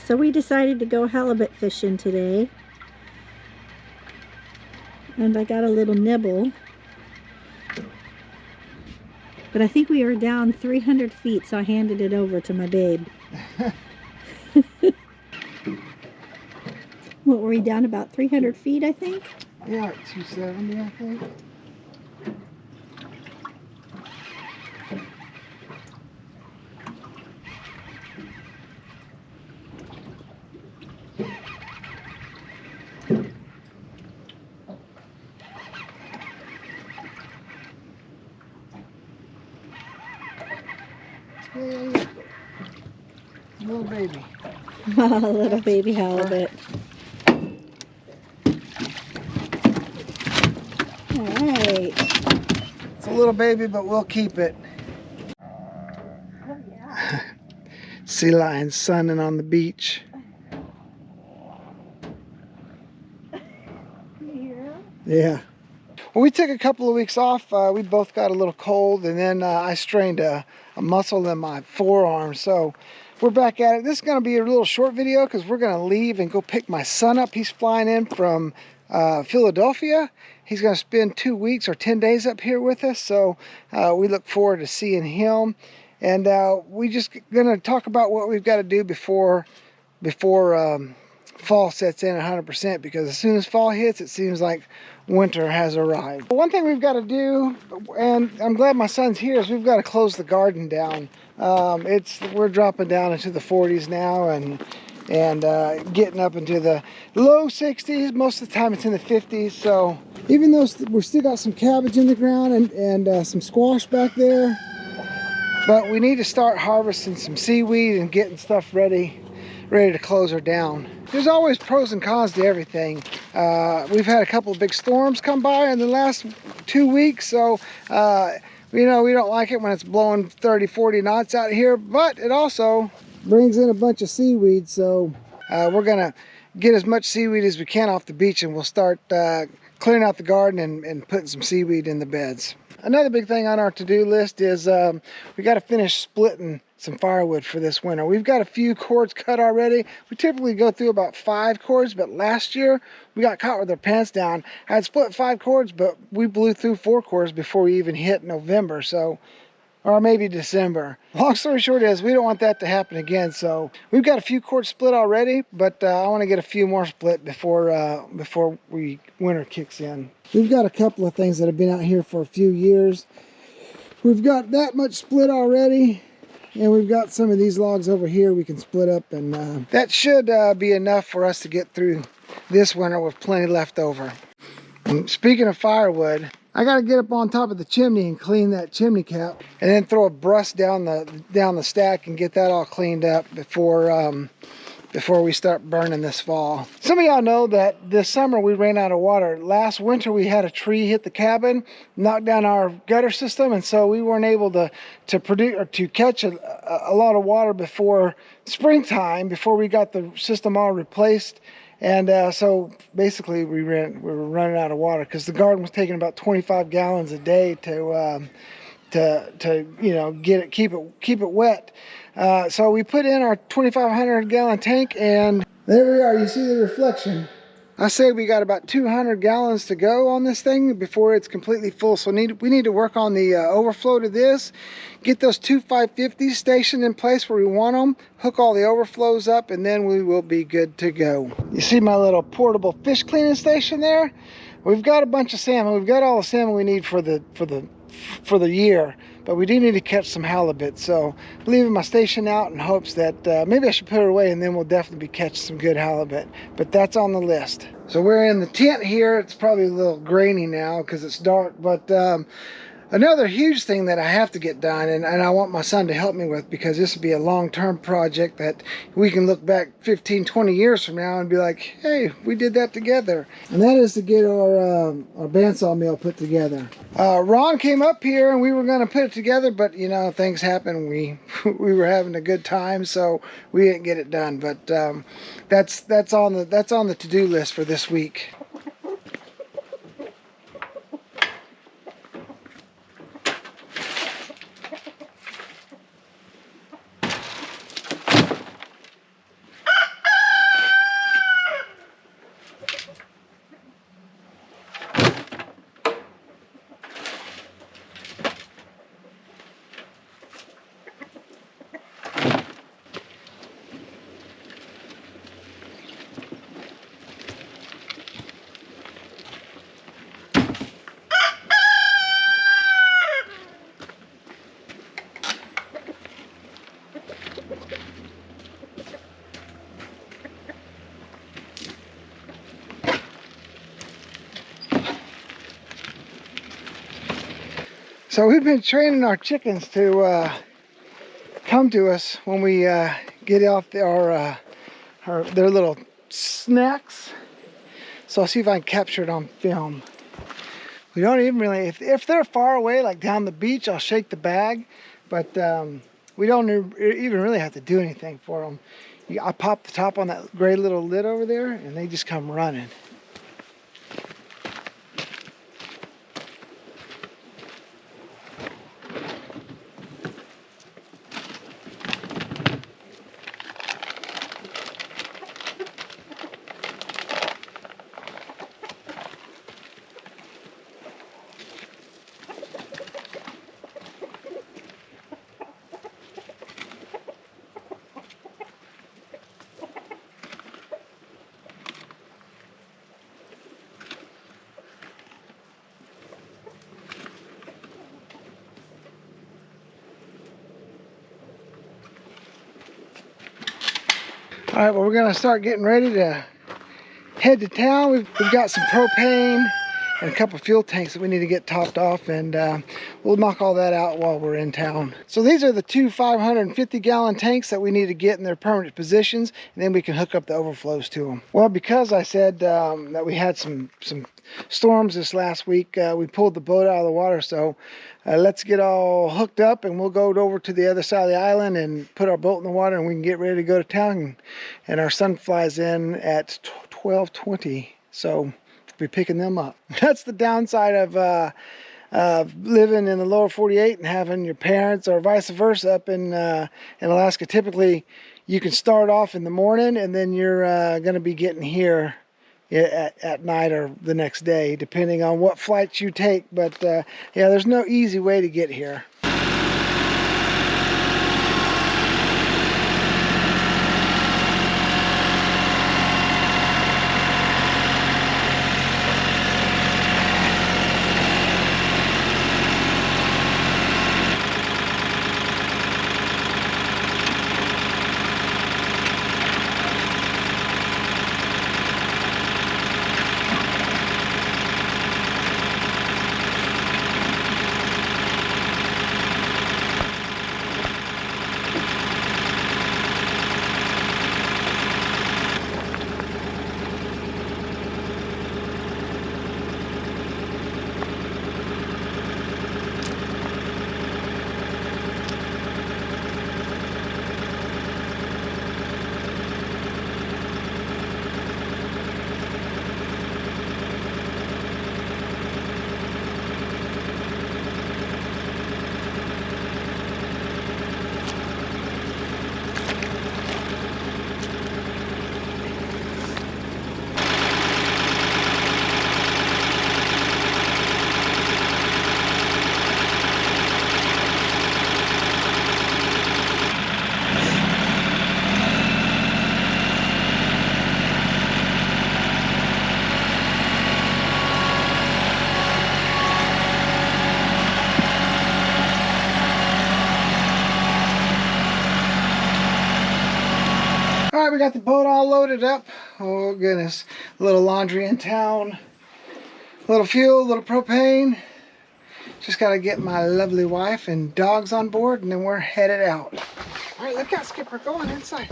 So we decided to go halibut fishing today. And I got a little nibble. But I think we were down 300 feet, so I handed it over to my babe. What were we down about 300 feet, I think? Yeah, like 270, I think. Hey, little baby. Little baby halibut. All right. It's a little baby, but we'll keep it. Oh, yeah. Sea lions sunning on the beach. Yeah. Well, we took a couple of weeks off. We both got a little cold, and then I strained a muscle in my forearm. So we're back at it. This is going to be a little short video because we're going to leave and go pick my son up. He's flying in from Philadelphia. He's going to spend 2 weeks or 10 days up here with us. So we look forward to seeing him. And we just going to talk about what we've got to do before fall sets in 100%, because as soon as fall hits, it seems like winter has arrived. One thing we've got to do, and I'm glad my son's here, is we've got to close the garden down. We're dropping down into the 40s now, and getting up into the low 60s. Most of the time it's in the 50s. So even though we're still got some cabbage in the ground and some squash back there, but we need to start harvesting some seaweed and getting stuff ready to close her down. There's always pros and cons to everything. We've had a couple of big storms come by in the last 2 weeks, so you know, we don't like it when it's blowing 30-40 knots out here, but it also brings in a bunch of seaweed. So we're gonna get as much seaweed as we can off the beach, and we'll start clearing out the garden and putting some seaweed in the beds. Another big thing on our to-do list is we got to finish splitting some firewood for this winter. We've got a few cords cut already. We typically go through about 5 cords, but last year we got caught with our pants down. I had split 5 cords, but we blew through 4 cords before we even hit November, so, or maybe December. Long story short is we don't want that to happen again. So we've got a few cords split already, but I want to get a few more split before winter kicks in. We've got a couple of things that have been out here for a few years. We've got that much split already, and we've got some of these logs over here we can split up, and that should be enough for us to get through this winter with plenty left over. And speaking of firewood, I got to get up on top of the chimney and clean that chimney cap, and then throw a brush down the stack and get that all cleaned up before we start burning this fall. Some of y'all know that this summer we ran out of water. Last winter we had a tree hit the cabin, knock down our gutter system, and so we weren't able to produce or to catch a lot of water before springtime, before we got the system all replaced. And so basically we were running out of water because the garden was taking about 25 gallons a day to you know, keep it wet. So we put in our 2,500 gallon tank, and there we are. You see the reflection. I say we got about 200 gallons to go on this thing before it's completely full. So we need to work on the overflow to this, get those 2 550s stationed in place where we want them, hook all the overflows up, and then we will be good to go. You see my little portable fish cleaning station there? We've got a bunch of salmon. We've got all the salmon we need for the year, but we do need to catch some halibut. So I'm leaving my station out in hopes that maybe I should put it away, and then we'll definitely be catching some good halibut. But that's on the list. So we're in the tent here. It's probably a little grainy now because it's dark, but another huge thing that I have to get done, and I want my son to help me with, because this will be a long-term project that we can look back 15-20 years from now and be like, hey, we did that together. And that is to get our bandsaw mill put together. Ron came up here and we were going to put it together, but you know, things happen. We were having a good time, so we didn't get it done. But that's on the to-do list for this week. So we've been training our chickens to come to us when we get off their little snacks. So I'll see if I can capture it on film. We don't even really, if they're far away, like down the beach, I'll shake the bag, but we don't even really have to do anything for them. I pop the top on that gray little lid over there, and they just come running. All right, well, we're gonna start getting ready to head to town. We've got some propane and a couple of fuel tanks that we need to get topped off, and we'll knock all that out while we're in town. So these are the two 550-gallon tanks that we need to get in their permanent positions, and then we can hook up the overflows to them. Well, because I said that we had some storms this last week, we pulled the boat out of the water, so let's get all hooked up and we'll go over to the other side of the island and put our boat in the water, and we can get ready to go to town. And our son flies in at 12:20, so we'll be picking them up. That's the downside of living in the lower 48 and having your parents or vice versa up in Alaska. Typically you can start off in the morning and then you're going to be getting here at night or the next day, depending on what flights you take. But yeah, there's no easy way to get here. All right, we got the boat all loaded up. Oh goodness, a little laundry in town, a little fuel, a little propane. Just got to get my lovely wife and dogs on board, and then we're headed out. All right, look out, Skipper, go on inside.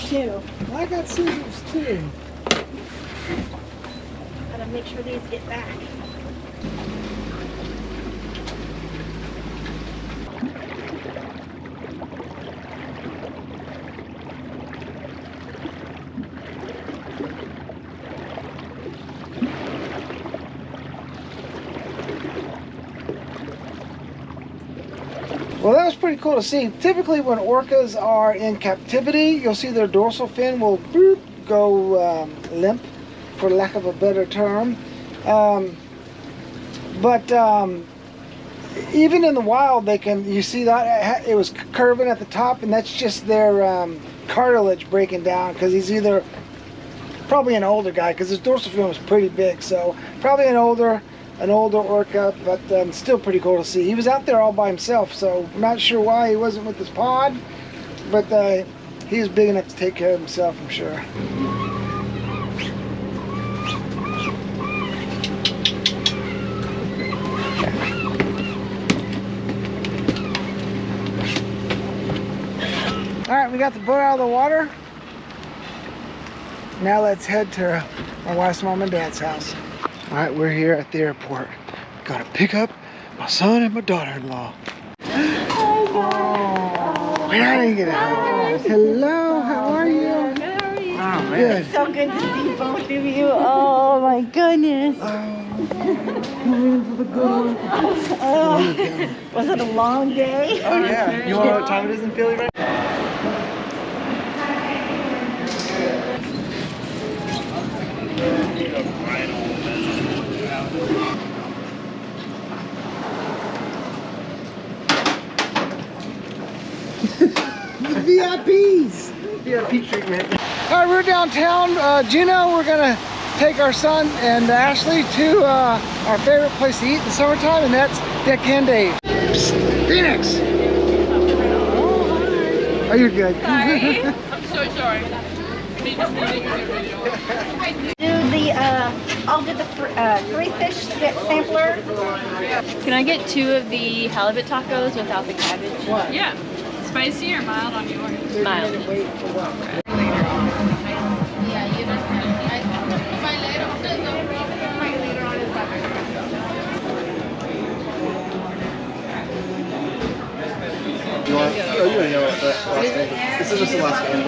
Too. Well, I got scissors too. Gotta make sure these get back. Well, that was pretty cool to see. Typically when orcas are in captivity, you'll see their dorsal fin will boop, go limp, for lack of a better term. But even in the wild, they can, you see that it was curving at the top, and that's just their cartilage breaking down, because he's either probably an older guy, because his dorsal fin was pretty big, so probably an older an older orca, but still pretty cool to see. He was out there all by himself, so I'm not sure why he wasn't with his pod, but he's big enough to take care of himself, I'm sure. All right, we got the boat out of the water. Now let's head to my wife's mom and dad's house. All right, we're here at the airport. Gotta pick up my son and my daughter-in-law. Oh, wait, I didn't get out. Hello, how are you? Good, how are you? Oh, good. So good to see both of you. Oh my goodness. Oh, was it a long day? Oh yeah. You want to know what time it is in Philly right now? VIPs. VIP treatment. All right, we're downtown Juneau. We're gonna take our son and Ashley to our favorite place to eat in the summertime, and that's Deckhand Dave. Psst, Phoenix. Oh, you're good. Sorry. I'm so sorry. I'll do the free fish sampler. Can I get 2 of the halibut tacos without the cabbage? Yeah. Spicy or mild on yours? Mild. You want? Oh, you already know what the last name is. This is just the last name.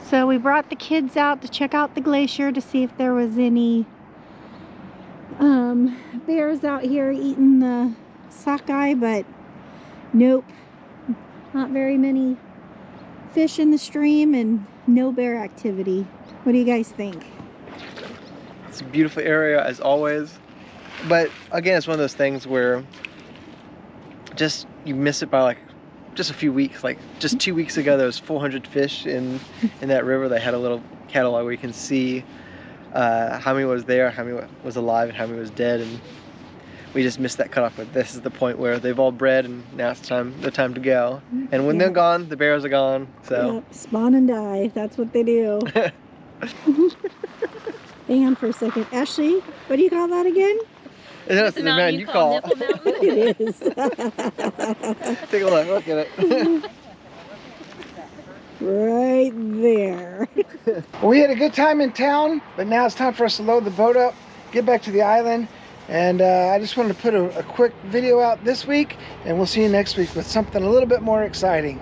So we brought the kids out to check out the glacier to see if there was any bears out here eating the sockeye, but nope, not very many fish in the stream and no bear activity. What do you guys think? It's a beautiful area as always, but again, it's one of those things where just you miss it by like just a few weeks. Like just 2 weeks ago, there was 400 fish in that river. They had a little catalog where you can see how many was there, how many was alive, and how many was dead, and we just missed that cutoff. But this is the point where they've all bred, and now it's the time to go. And when they're gone, the bears are gone. So Yep, spawn and die. That's what they do. Hang on for a second, Ashley. What do you call that again? that's the mountain you call. Nipple Mountain. It is. Take a look at it. Right there. We had a good time in town, but now it's time for us to load the boat up, get back to the island, and I just wanted to put a quick video out this week, and we'll see you next week with something a little bit more exciting.